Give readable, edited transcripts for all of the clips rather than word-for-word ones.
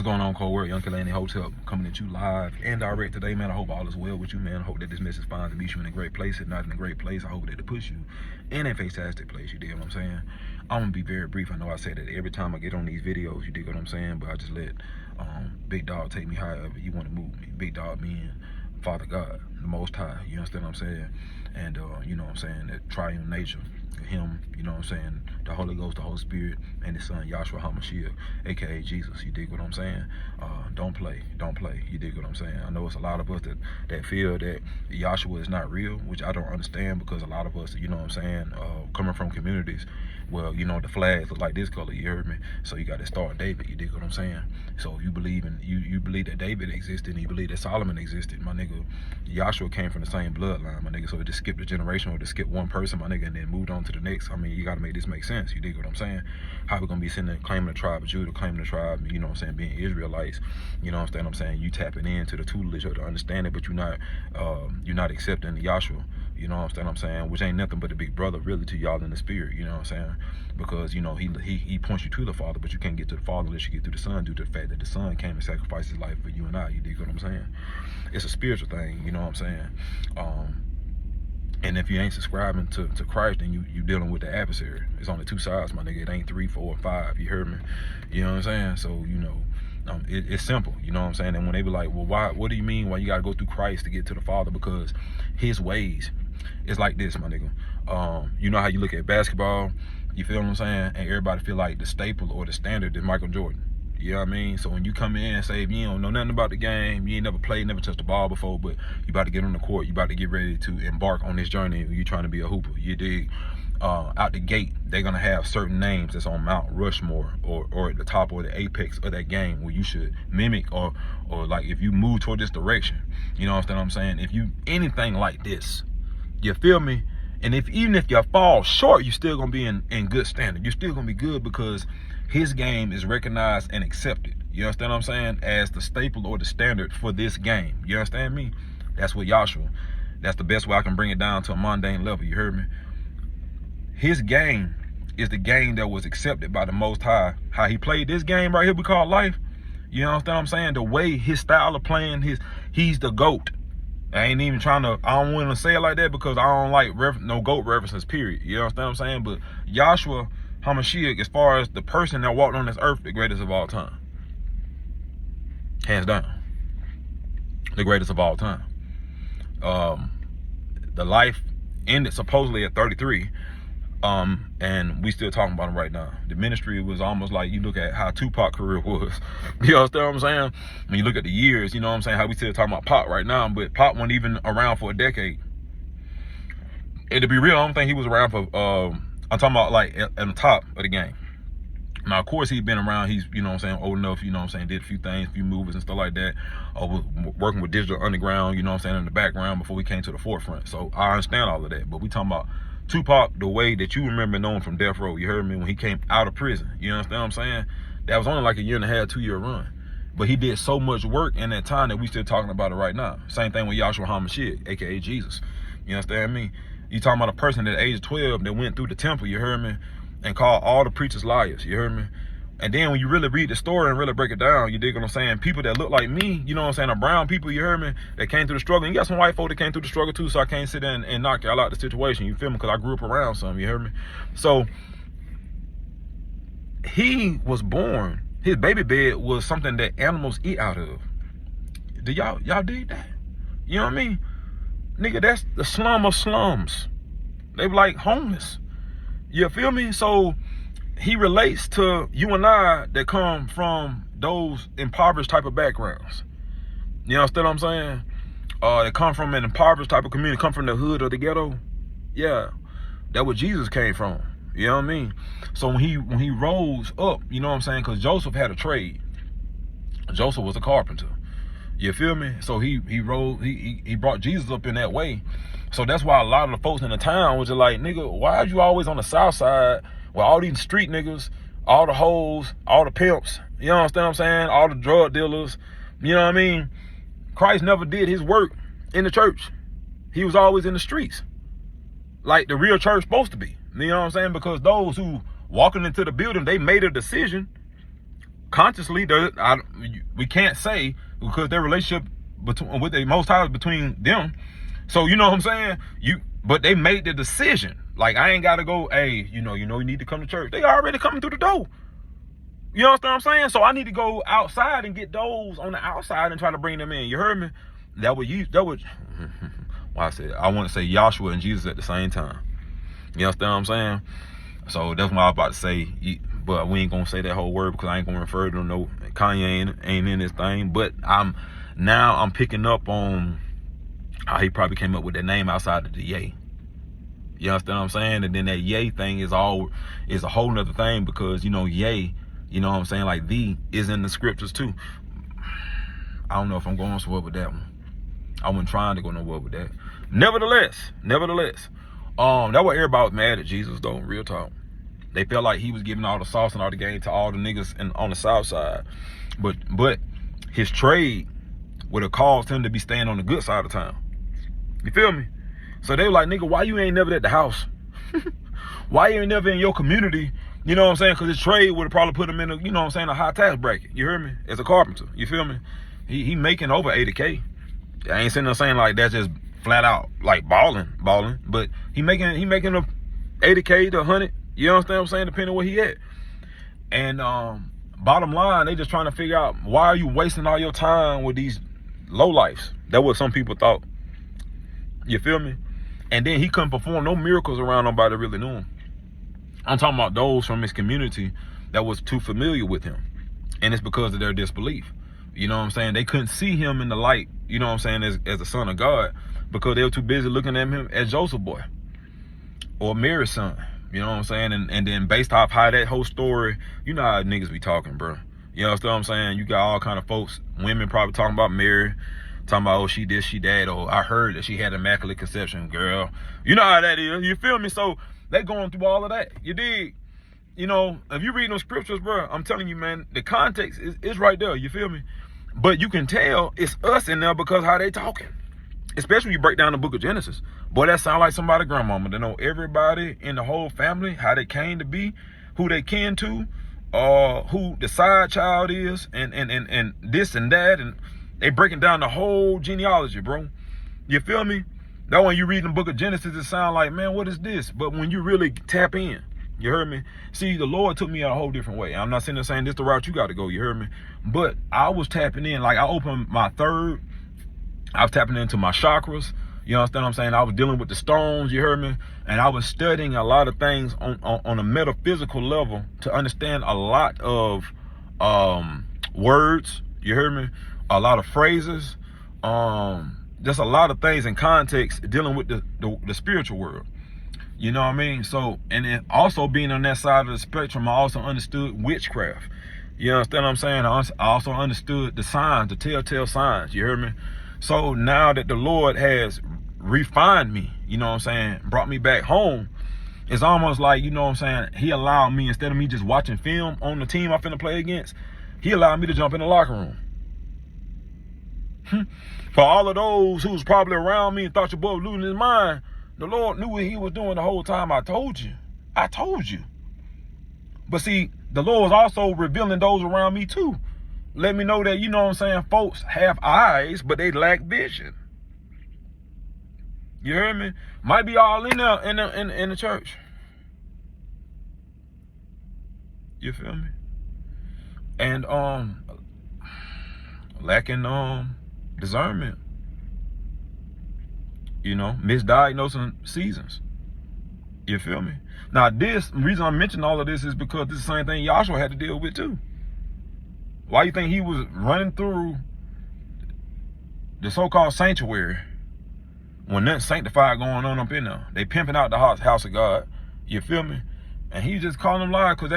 What's going on, cold world? Young K.LaNe Hotel coming at you live and direct today, man. I hope all is well with you, man. I hope that this message finds and meets you in a great place. If not in a great place, I hope that it puts you in a fantastic place. You dig what I'm saying? I'm gonna be very brief. I know I say that every time I get on these videos, you dig what I'm saying? But I just let Big Dog take me however you want to move me. Big Dog meaning Father God, the Most High. You understand what I'm saying? And you know what I'm saying, that triune nature, him, you know what I'm saying, the Holy Ghost, the Holy Spirit, and his son Yahshua HaMashiach, aka Jesus. You dig what I'm saying? Don't play, you dig what I'm saying? I know it's a lot of us that feel that Yahshua is not real, which I don't understand, because a lot of us, you know what I'm saying, coming from communities, well, you know, the flags look like this color, you heard me? So you got to start David, you dig what I'm saying? So if you believe in, you believe that David existed, and you believe that Solomon existed, my nigga, Yahshua came from the same bloodline, my nigga. So it just skipped a generation, or just skipped one person, my nigga, and then moved on to the next. I mean, you got to make this make sense, you dig what I'm saying? How we gonna be sitting there claiming the tribe of Judah, claiming the tribe, you know what I'm saying, being Israelites, you know what I'm saying? You tapping into the tutelage or the understanding, but you're not accepting Yahshua. You know what I'm saying? Which ain't nothing but a big brother really to y'all in the spirit, you know what I'm saying? Because, you know, he points you to the Father, but you can't get to the Father unless you get through the Son, due to the fact that the Son came and sacrificed his life for you and I, you dig what I'm saying? It's a spiritual thing, you know what I'm saying? And if you ain't subscribing to Christ, then you dealing with the adversary. It's only two sides, my nigga. It ain't 3, 4, or 5, you heard me? You know what I'm saying? So, you know, it's simple, you know what I'm saying? And when they be like, well, what do you mean why you gotta go through Christ to get to the Father? Because his ways, it's like this, my nigga. You know how you look at basketball, you feel what I'm saying? And everybody feel like the staple or the standard is Michael Jordan. You know what I mean? So when you come in and say, if you don't know nothing about the game, you ain't never played, never touched the ball before, but you about to get on the court, you about to get ready to embark on this journey, you trying to be a hooper, you dig? Out the gate, they're gonna have certain names that's on Mount Rushmore or at the top or the apex of that game where you should mimic or like if you move toward this direction, you know what I'm saying? If you anything like this, you feel me? And even if you fall short, you're still gonna be in good standing. You're still gonna be good because his game is recognized and accepted. You understand what I'm saying? As the staple or the standard for this game. You understand me? That's what Yahshua. That's the best way I can bring it down to a mundane level. You heard me? His game is the game that was accepted by the Most High. How he played this game right here we call life. You understand what I'm saying? The way his style of playing, he's the GOAT. I ain't even trying to, I don't want to say it like that because I don't like no GOAT references, period. You understand what I'm saying? But Yahshua HaMashiach, as far as the person that walked on this earth, the greatest of all time. Hands down. The greatest of all time. The life ended supposedly at 33. And we still talking about him right now. The ministry was almost like, you look at how Tupac's career was. You understand what I'm saying? When you look at the years, you know what I'm saying, how we still talking about Pac right now, but Pac wasn't even around for a decade. And to be real, I don't think he was around for, I'm talking about like at the top of the game. Now, of course, he's been around, he's, you know what I'm saying, old enough, you know what I'm saying, did a few things, a few movies and stuff like that, was working with Digital Underground, you know what I'm saying, in the background before we came to the forefront. So I understand all of that, but we talking about Tupac, the way that you remember knowing from Death Row, you heard me, when he came out of prison, you understand what I'm saying? That was only like a 1.5 year, 2 year run. But he did so much work in that time that we still talking about it right now. Same thing with Yahshua HaMashiach, aka Jesus. You understand me? You talking about a person at age 12 that went through the temple, you heard me, and called all the preachers liars, you heard me? And then when you really read the story and really break it down, you dig what I'm saying? People that look like me, you know what I'm saying, the brown people, you heard me, that came through the struggle. And you got some white folk that came through the struggle too, so I can't sit there and knock y'all out the situation, you feel me? Because I grew up around some, you heard me? So he was born, his baby bed was something that animals eat out of. Do y'all dig that? You know what I mean? Nigga, that's the slum of slums. They be like homeless. You feel me? So he relates to you and I that come from those impoverished type of backgrounds. You understand what I'm saying? That come from an impoverished type of community, come from the hood or the ghetto. Yeah, that's where Jesus came from. You know what I mean? So when he rose up, you know what I'm saying? Because Joseph had a trade. Joseph was a carpenter. You feel me? So he brought Jesus up in that way. So that's why a lot of the folks in the town was just like, nigga, why are you always on the south side with all these street niggas, all the hoes, all the pimps, you know what I'm saying? All the drug dealers, you know what I mean? Christ never did his work in the church. He was always in the streets. Like the real church supposed to be. You know what I'm saying? Because those who walking into the building, they made a decision consciously, we can't say, because their relationship with the Most High is between them. So you know what I'm saying? But they made the decision. Like, I ain't gotta go, hey, you need to come to church. They already coming through the door. You understand what I'm saying? So I need to go outside and get those on the outside and try to bring them in. You heard me? That would why I want to say Joshua and Jesus at the same time. You understand what I'm saying? So that's what I was about to say. But we ain't gonna say that whole word because I ain't gonna refer to no Kanye ain't in this thing. But I'm picking up on how he probably came up with that name outside of the Yay. You understand what I'm saying? And then that Yay thing is a whole nother thing, because Yay, you know what I'm saying, like the is in the scriptures too. I don't know if I'm going somewhere with that one. I wasn't trying to go nowhere with that. Nevertheless, that what everybody was mad at Jesus though, real talk. They felt like he was giving all the sauce and all the game to all the niggas on the south side. But his trade would have caused him to be staying on the good side of town. You feel me? So they were like, nigga, why you ain't never at the house? Why you ain't never in your community? You know what I'm saying? Because his trade would have probably put him in a high tax bracket. You hear me? As a carpenter. You feel me? He making over 80K. I ain't sitting there saying like that's just flat out like balling. But he making a 80K to 100. You understand what I'm saying? Depending on where he at. And bottom line, they just trying to figure out, why are you wasting all your time with these lowlifes? That's what some people thought. You feel me? And then he couldn't perform no miracles around nobody that really knew him. I'm talking about those from his community that was too familiar with him. And it's because of their disbelief. You know what I'm saying? They couldn't see him in the light, you know what I'm saying, as the son of God, because they were too busy looking at him as Joseph boy or Mary's son. You know what I'm saying? And then based off how that whole story, you know how niggas be talking, bro. You know what I'm saying? You got all kind of folks, women probably talking about Mary, talking about, oh, she this, she that, or I heard that she had immaculate conception, girl. You know how that is. You feel me? So they going through all of that. You dig? You know, if you read those scriptures, bro, I'm telling you, man, the context is right there. You feel me? But you can tell it's us in there because how they talking. Especially when you break down the book of Genesis. Boy, that sound like somebody's grandmama. They know everybody in the whole family, how they came to be, who they kin to, who the side child is, and this and that. And they breaking down the whole genealogy, bro. You feel me? That when you read the book of Genesis, it sound like, man, what is this? But when you really tap in, you heard me? See, the Lord took me a whole different way. I'm not sitting there saying this the route you got to go, you heard me? But I was tapping in, like I opened my third, I was tapping into my chakras. You understand what I'm saying? I was dealing with the stones, you heard me? And I was studying a lot of things on a metaphysical level to understand a lot of words, you heard me? A lot of phrases, just a lot of things in context dealing with the spiritual world. You know what I mean? So, and then also being on that side of the spectrum, I also understood witchcraft. You understand what I'm saying? I also understood the signs, the telltale signs. You heard me? So now that the Lord has refined me, you know what I'm saying, brought me back home, it's almost like, you know what I'm saying, he allowed me, instead of me just watching film on the team I'm finna play against, he allowed me to jump in the locker room. For all of those who was probably around me and thought your boy was losing his mind, the Lord knew what he was doing the whole time. I told you. But see, the Lord was also revealing those around me too. Let me know that, you know what I'm saying, folks have eyes, but they lack vision. You hear me? Might be all in there in the church. You feel me? And lacking discernment. You know, misdiagnosing seasons. You feel me? Now, the reason I'm mentioning all of this is because this is the same thing Joshua had to deal with too. Why you think he was running through the so-called sanctuary when nothing sanctified going on up in there? They pimping out the house of God. You feel me? And he just calling them liars because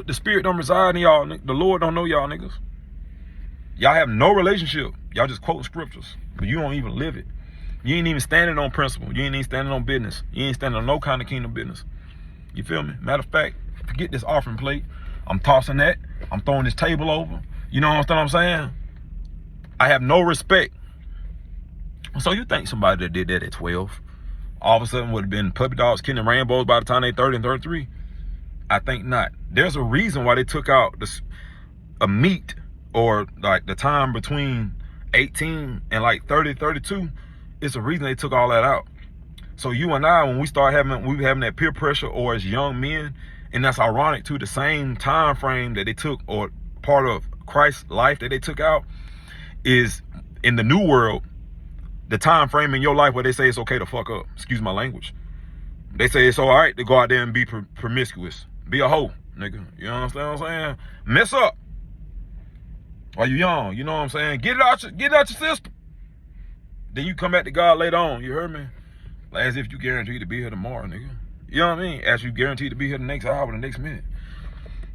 the spirit don't reside in y'all. The Lord don't know y'all niggas. Y'all have no relationship. Y'all just quoting scriptures, but you don't even live it. You ain't even standing on principle. You ain't even standing on business. You ain't standing on no kind of kingdom business. You feel me? Matter of fact, forget this offering plate. I'm tossing that. I'm throwing this table over. You know what I'm saying? I have no respect. So you think somebody that did that at 12, all of a sudden would have been puppy dogs, killing rainbows by the time they 30 and 33? I think not. There's a reason why they took out a meet, or like the time between 18 and like 30, 32, it's a reason they took all that out. So you and I, when we start having that peer pressure, or as young men, and that's ironic too, the same time frame that they took, or part of Christ's life that they took out, is in the new world, the time frame in your life where they say it's okay to fuck up. Excuse my language. They say it's all right to go out there and be promiscuous, be a hoe, nigga. You understand what I'm saying? Mess up while you young. You know what I'm saying? Get it out your system. Then you come back to God later on. You heard me? Like as if you guaranteed to be here tomorrow, nigga. You know what I mean? As you guaranteed to be here the next hour, the next minute.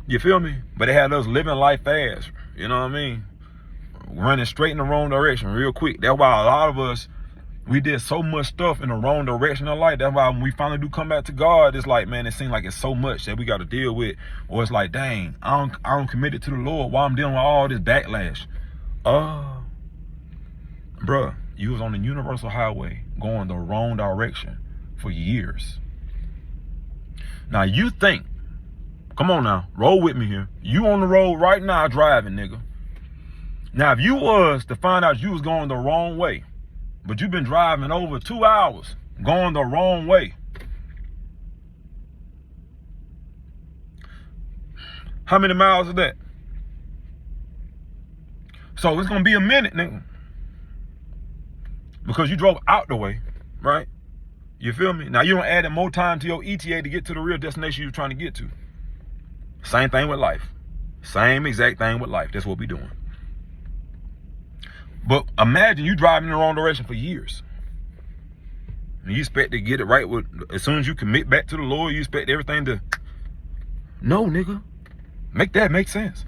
You feel me? But they had us living life fast. You know what I mean? Running straight in the wrong direction real quick. That's why a lot of us, we did so much stuff in the wrong direction of life. That's why when we finally do come back to God, it's like, man, it seems like it's so much that we got to deal with. Or it's like, dang, I don't committed to the Lord while I'm dealing with all this backlash. Bruh, you was on the universal highway going the wrong direction for years. Now you think, come on now, roll with me here. You on the road right now driving, nigga. Now, if you was to find out you was going the wrong way, but you've been driving over 2 hours going the wrong way, how many miles is that? So it's going to be a minute, nigga. Because you drove out the way, right? You feel me? Now, you don't add more time to your ETA to get to the real destination you're trying to get to. Same thing with life. Same exact thing with life. That's what we doing. But imagine you driving in the wrong direction for years. And you expect to get it right as soon as you commit back to the Lord, you expect everything to... No, nigga. Make that make sense.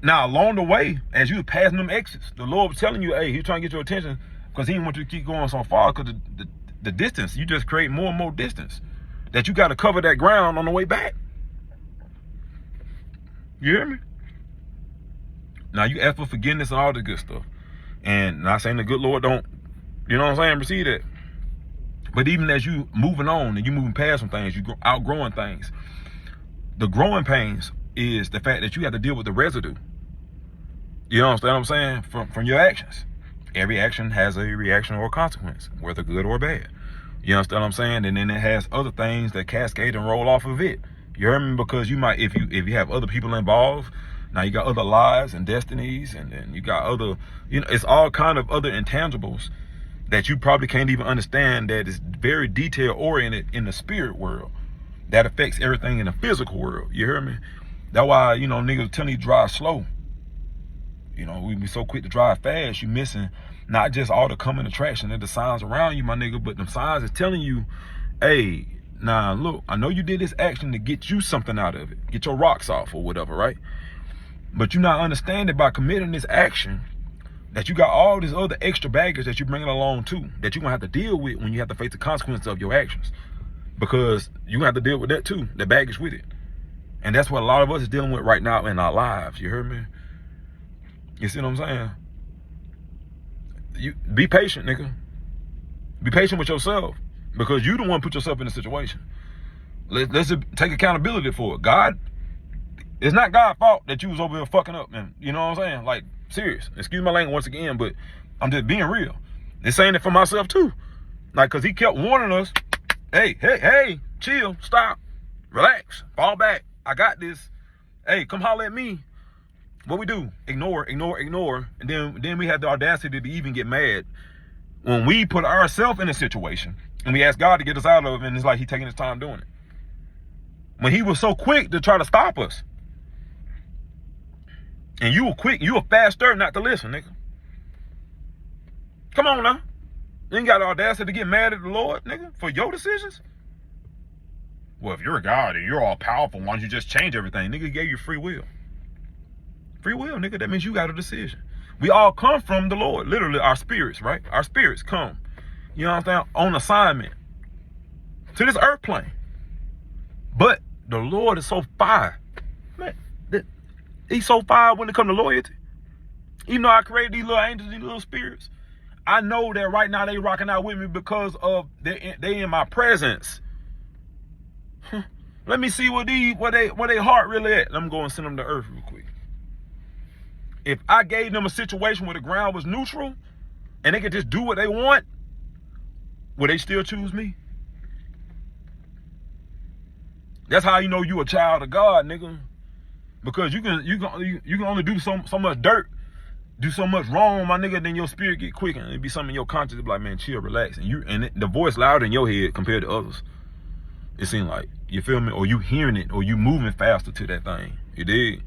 Now, along the way, as you were passing them exits, the Lord was telling you, hey, he's trying to get your attention because he didn't want you to keep going so far, because the distance, you just create more and more distance that you got to cover that ground on the way back. You hear me? Now, you ask for forgiveness and all the good stuff. And not saying the good Lord don't, you know what I'm saying, receive that. But even as you moving on and you moving past some things, you outgrowing things, the growing pains is the fact that you have to deal with the residue. You understand what I'm saying? From your actions. Every action has a reaction or a consequence, whether good or bad. You understand what I'm saying? And then it has other things that cascade and roll off of it. You heard me? Because you might, if you have other people involved, now you got other lives and destinies, and then you got other, it's all kind of other intangibles that you probably can't even understand, that is very detail oriented in the spirit world that affects everything in the physical world. You hear me? That's why, niggas telling you to drive slow. We be so quick to drive fast, you missing not just all the coming attraction and the signs around you, my nigga, but them signs is telling you, hey, nah, look, I know you did this action to get you something out of it, get your rocks off or whatever, right? But you're not understanding by committing this action that you got all this other extra baggage that you're bringing along too, that you're going to have to deal with when you have to face the consequences of your actions. Because you're going to have to deal with that too, the baggage with it. And that's what a lot of us is dealing with right now in our lives. You heard me? You see what I'm saying? You be patient, nigga. Be patient with yourself, because you the one put yourself in the situation. Let's just take accountability for it. God, it's not God's fault that you was over here fucking up, man. You know what I'm saying? Like, serious. Excuse my language once again, but I'm just being real. And saying it for myself too. Like, because he kept warning us, hey, chill, stop, relax, fall back. I got this. Hey, come holler at me. What we do? Ignore. And then we have the audacity to even get mad when we put ourselves in a situation and we ask God to get us out of it, and it's like he taking his time doing it. When he was so quick to try to stop us. And you were faster not to listen, nigga. Come on now. You ain't got the audacity to get mad at the Lord, nigga, for your decisions? Well, if you're a God and you're all powerful, why don't you just change everything? Nigga gave you free will. Free will, nigga. That means you got a decision. We all come from the Lord. Literally, our spirits, right? Our spirits come, you know what I'm saying, on assignment to this earth plane. But the Lord is so fire. Man, he's so fire when it comes to loyalty. Even though I created these little angels, these little spirits, I know that right now they rocking out with me because of they in my presence. Let me see where they heart really at. I'm going to send them to earth real quick. If I gave them a situation where the ground was neutral and they could just do what they want, would they still choose me? That's how you know you a child of God, nigga. Because you can only do so much dirt, do so much wrong, my nigga, then your spirit get quick and it be something in your conscience be like, man, chill, relax. And the voice louder in your head compared to others. It seems like, you feel me? Or you hearing it, or you moving faster to that thing. You dig?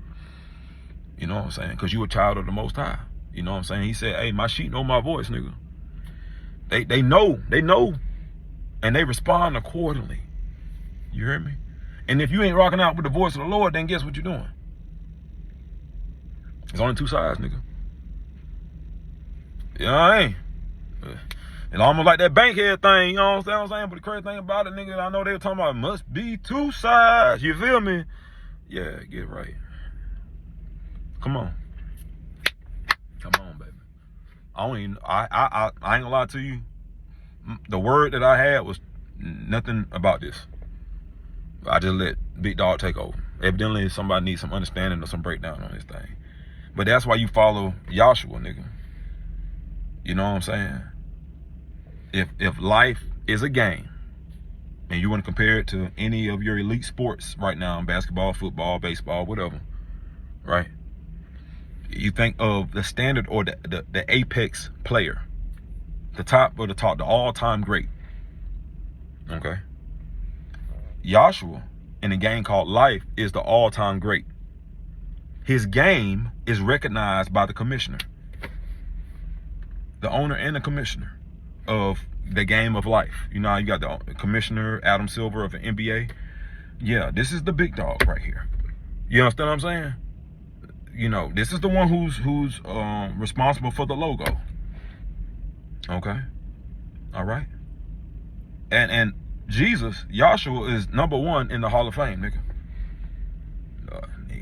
You know what I'm saying? Because you a child of the Most High. You know what I'm saying? He said, hey, my sheep know my voice, nigga. They know, and they respond accordingly. You hear me? And if you ain't rocking out with the voice of the Lord, then guess what you're doing? There's only two sides, nigga. You know what I mean? It's almost like that bankhead thing, you know what I'm saying? But the crazy thing about it, nigga, I know they were talking about it must be two sides. You feel me? Yeah, get right. Come on. Come on, baby. I ain't gonna lie to you. The word that I had was nothing about this. I just let Big Dog take over. Evidently, somebody needs some understanding or some breakdown on this thing. But that's why you follow Joshua, nigga. You know what I'm saying? If life is a game, and you want to compare it to any of your elite sports right now, basketball, football, baseball, whatever, right? You think of the standard or the apex player, the all-time great, okay? Joshua, in a game called life, is the all-time great. His game is recognized by the commissioner, the owner and the commissioner of the game of life. You know how you got the commissioner, Adam Silver of the NBA? Yeah, this is the big dog right here. You understand what I'm saying? You know, this is the one who's responsible for the logo. Okay? All right? And Jesus, Joshua, is #1 in the Hall of Fame, nigga.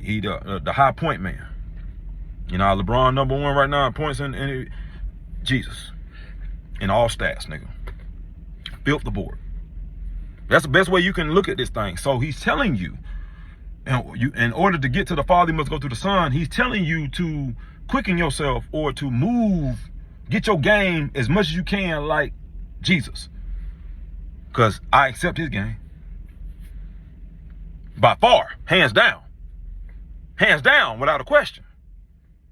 He the high point man. You know, LeBron #1 right now in points in Jesus. In all stats, nigga. Built the board. That's the best way you can look at this thing. So he's telling you, and in order to get to the Father, you must go through the Son. He's telling you to quicken yourself or to move, get your game as much as you can like Jesus. Because I accept his game. By far, hands down. Hands down, without a question.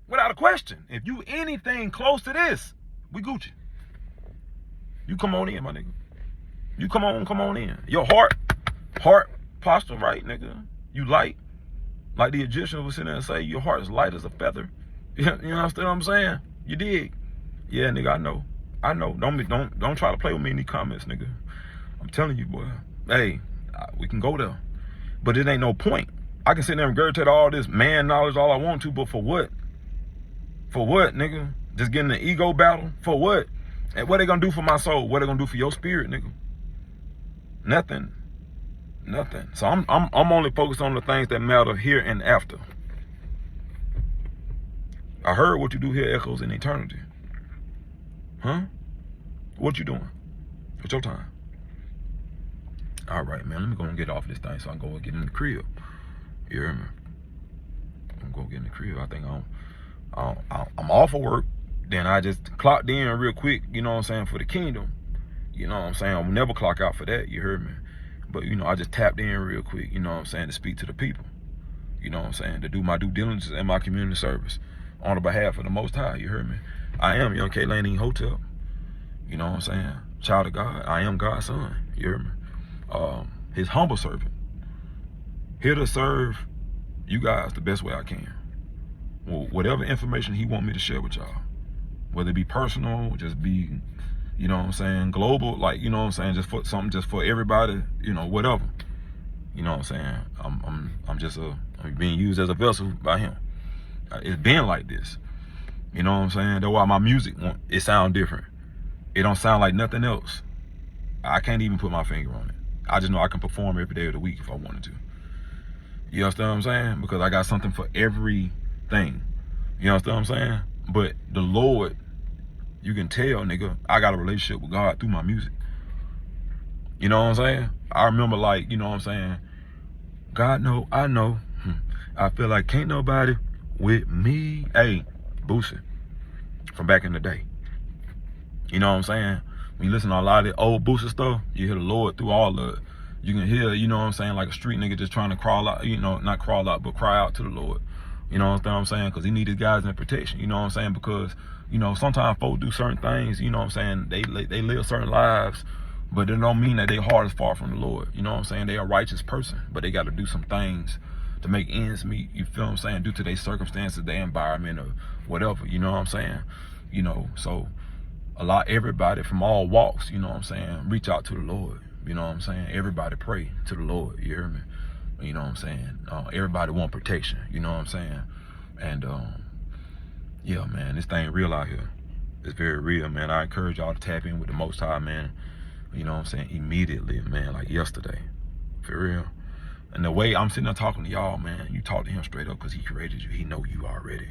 Without a question. If you anything close to this, we Gucci. You come on in, my nigga. You come on in. Your heart posture right, nigga. You light. Like the Egyptians was sitting there and say, your heart is light as a feather. You understand what I'm saying? You dig? Yeah, nigga, I know. Don't try to play with me in these comments, nigga. I'm telling you, boy. Hey, we can go there. But it ain't no point. I can sit there and regurgitate all this man knowledge all I want to, but for what? For what, nigga? Just getting an ego battle? For what? And what they gonna do for my soul? What they gonna do for your spirit, nigga? Nothing. So I'm only focused on the things that matter here and after. I heard what you do here echoes in eternity. Huh? What you doing? What's your time? All right, man. Let me go and get off this thing so I can go and get in the crib. You hear me? I'm gonna get in the crib. I think I'm off of work. Then I just clocked in real quick, you know what I'm saying, for the kingdom. You know what I'm saying? I'll never clock out for that, you heard me? But, you know, I just tapped in real quick, you know what I'm saying, to speak to the people. You know what I'm saying? To do my due diligence and my community service on the behalf of the Most High, you heard me? I am young K.LaNe Hotel. You know what I'm saying? Child of God. I am God's son, you heard me? His humble servant. Here to serve you guys the best way I can. Well, whatever information he want me to share with y'all. Whether it be personal, just be, you know what I'm saying, global, like, you know what I'm saying, just for something just for everybody, you know, whatever. You know what I'm saying? I'm being used as a vessel by him. It's been like this. You know what I'm saying? That's why my music, it sound different. It don't sound like nothing else. I can't even put my finger on it. I just know I can perform every day of the week if I wanted to. You understand what I'm saying? Because I got something for everything. You understand what I'm saying? But the Lord, you can tell, nigga, I got a relationship with God through my music. You know what I'm saying? I remember, like, you know what I'm saying? God know, I know. I feel like can't nobody with me. Hey, Boosie, from back in the day. You know what I'm saying? When you listen to a lot of the old Boosie stuff, you hear the Lord through all of it. You can hear, you know what I'm saying, like a street nigga just trying to crawl out, you know, not crawl out, but cry out to the Lord. You know what I'm saying? Because he needed guys in protection. You know what I'm saying? Because, you know, sometimes folks do certain things, you know what I'm saying? They live certain lives, but it don't mean that their heart is far from the Lord. You know what I'm saying? They're a righteous person, but they got to do some things to make ends meet, you feel what I'm saying, due to their circumstances, their environment, or whatever, you know what I'm saying? You know, so everybody from all walks, you know what I'm saying, reach out to the Lord, you know what I'm saying? Everybody pray to the Lord, you hear me? You know what I'm saying? Everybody want protection, you know what I'm saying? And yeah, man, this thing real out here. It's very real, man. I encourage y'all to tap in with the Most High, man. You know what I'm saying? Immediately, man, like yesterday, for real. And the way I'm sitting there talking to y'all, man, you talk to him straight up because he created you. He know you already.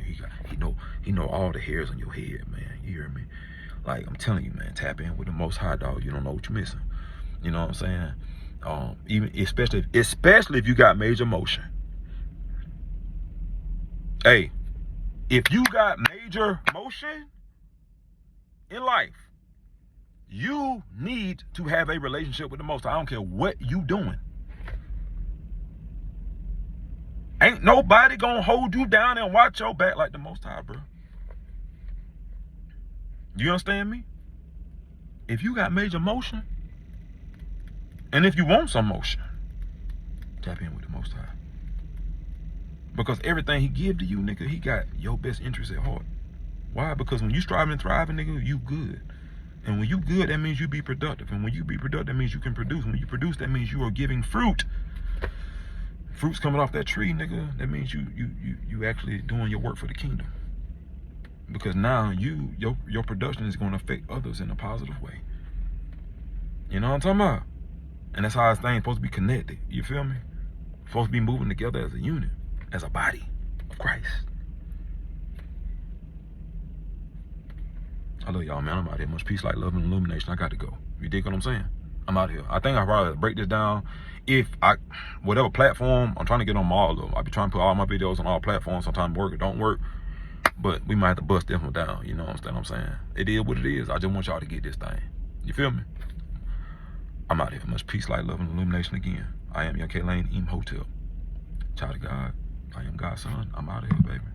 He know all the hairs on your head, man. You hear me? Like, I'm telling you, man, tap in with the Most High, dog. You don't know what you're missing. You know what I'm saying? Even especially if you got major motion. Hey, if you got major motion in life, you need to have a relationship with the Most High. I don't care what you doing. Ain't nobody gonna hold you down and watch your back like the Most High, bro. You understand me? If you got major motion, and if you want some motion, tap in with the Most High. Because everything he give to you, nigga, he got your best interest at heart. Why? Because when you striving and thriving, nigga, you good. And when you good, that means you be productive. And when you be productive, that means you can produce. When you produce, that means you are giving fruit. Fruit's coming off that tree, nigga. That means you actually doing your work for the kingdom. Because now your production is going to affect others in a positive way. You know what I'm talking about? And that's how this thing's supposed to be connected. You feel me? Supposed to be moving together as a unit, as a body of Christ. I love y'all, man. I'm out here. Much peace, light, love, and illumination. I got to go. You dig what I'm saying? I'm out here. I think I'll probably break this down. Whatever platform, I'm trying to get on all of them. I'll be trying to put all my videos on all platforms. Sometimes work, it don't work. But we might have to bust them down. You know what I'm saying? It is what it is. I just want y'all to get this thing. You feel me? I'm out here. Much peace, light, love, and illumination again. I am your K.LaNe, Hotel. Child of God. I am God's son. I'm out of here, baby.